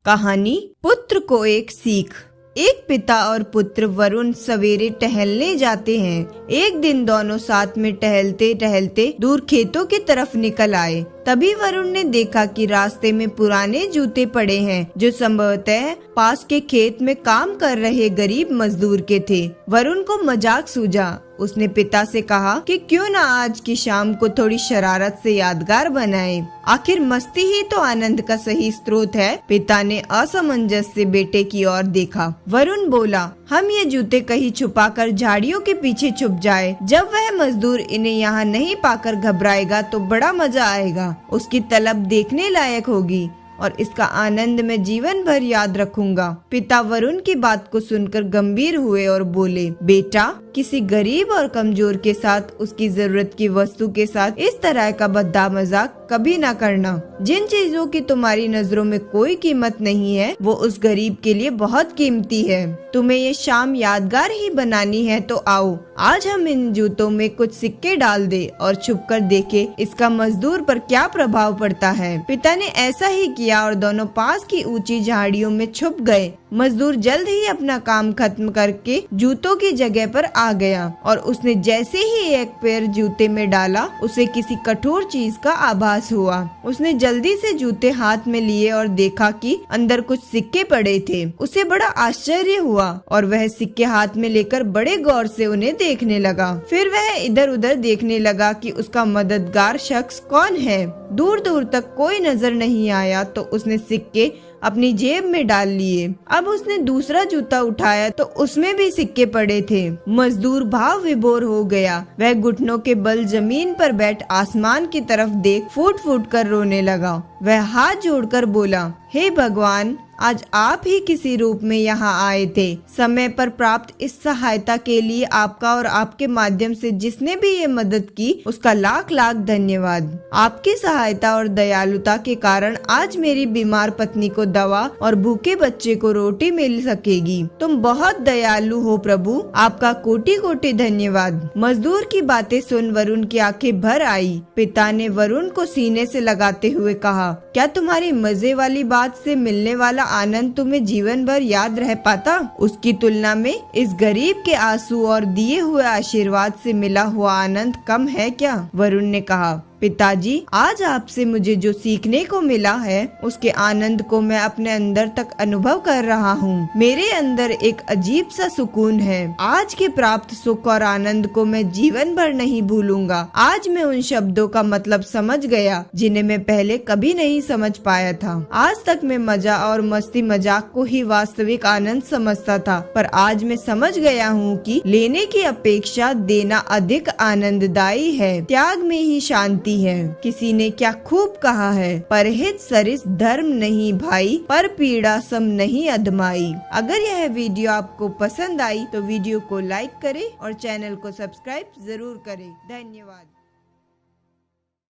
कहानी पुत्र को एक सीख। एक पिता और पुत्र वरुण सवेरे टहलने जाते हैं। एक दिन दोनों साथ में टहलते टहलते दूर खेतों की तरफ निकल आए। तभी वरुण ने देखा कि रास्ते में पुराने जूते पड़े हैं, जो संभवतः पास के खेत में काम कर रहे गरीब मजदूर के थे। वरुण को मजाक सूझा। उसने पिता से कहा कि क्यों ना आज की शाम को थोड़ी शरारत से यादगार बनाए। आखिर मस्ती ही तो आनंद का सही स्रोत है। पिता ने असमंजस से बेटे की ओर देखा। वरुण बोला, हम ये जूते कहीं छुपाकर झाड़ियों के पीछे छुप जाए। जब वह मजदूर इन्हें यहाँ नहीं पाकर घबराएगा तो बड़ा मजा आएगा। उसकी तलब देखने लायक होगी और इसका आनंद मैं जीवन भर याद रखूंगा। पिता वरुण की बात को सुनकर गंभीर हुए और बोले, बेटा, किसी गरीब और कमजोर के साथ, उसकी जरूरत की वस्तु के साथ इस तरह का भद्दा मजाक कभी ना करना। जिन चीजों की तुम्हारी नजरों में कोई कीमत नहीं है, वो उस गरीब के लिए बहुत कीमती है। तुम्हें ये शाम यादगार ही बनानी है तो आओ, आज हम इन जूतों में कुछ सिक्के डाल दे और छुपकर देखे इसका मजदूर पर क्या प्रभाव पड़ता है। पिता ने ऐसा ही किया और दोनों पास की ऊंची झाड़ियों में छुप गए। मजदूर जल्द ही अपना काम खत्म करके जूतों की जगह पर आ गया और उसने जैसे ही एक पैर जूते में डाला, उसे किसी कठोर चीज का आभास हुआ। उसने जल्दी से जूते हाथ में लिए और देखा कि अंदर कुछ सिक्के पड़े थे। उसे बड़ा आश्चर्य हुआ और वह सिक्के हाथ में लेकर बड़े गौर से उन्हें देखने लगा। फिर वह इधर उधर देखने लगा कि उसका मददगार शख्स कौन है। दूर दूर तक कोई नजर नहीं आया तो उसने सिक्के अपनी जेब में डाल लिए। अब उसने दूसरा जूता उठाया तो उसमें भी सिक्के पड़े थे। मजदूर भाव विभोर हो गया। वह घुटनों के बल जमीन पर बैठ आसमान की तरफ देख फूट फूट कर रोने लगा। वह हाथ जोड़कर बोला, हे भगवान, आज आप ही किसी रूप में यहाँ आए थे। समय पर प्राप्त इस सहायता के लिए आपका और आपके माध्यम से जिसने भी ये मदद की, उसका लाख लाख धन्यवाद। आपकी सहायता और दयालुता के कारण आज मेरी बीमार पत्नी को दवा और भूखे बच्चे को रोटी मिल सकेगी। तुम बहुत दयालु हो प्रभु, आपका कोटि कोटि धन्यवाद। मजदूर की बातें सुन वरुण की आंखें भर आई। पिता ने वरुण को सीने से लगाते हुए कहा, क्या तुम्हारी मजे वाली बात से मिलने वाला आनंद तुम्हें जीवन भर याद रह पाता? उसकी तुलना में इस गरीब के आंसू और दिए हुए आशीर्वाद से मिला हुआ आनंद कम है क्या? वरुण ने कहा, पिताजी, आज आपसे मुझे जो सीखने को मिला है, उसके आनंद को मैं अपने अंदर तक अनुभव कर रहा हूँ। मेरे अंदर एक अजीब सा सुकून है। आज के प्राप्त सुख और आनंद को मैं जीवन भर नहीं भूलूंगा। आज मैं उन शब्दों का मतलब समझ गया जिन्हें मैं पहले कभी नहीं समझ पाया था। आज तक मैं मजा और मस्ती मजाक को ही वास्तविक आनंद समझता था, पर आज मैं समझ गया हूँ कि लेने की अपेक्षा देना अधिक आनंददायी है। त्याग में ही शांति है। किसी ने क्या खूब कहा है, परहित सरिस धर्म नहीं भाई, पर पीड़ा सम नहीं अधमाई। अगर यह वीडियो आपको पसंद आई तो वीडियो को लाइक करें और चैनल को सब्सक्राइब जरूर करें। धन्यवाद।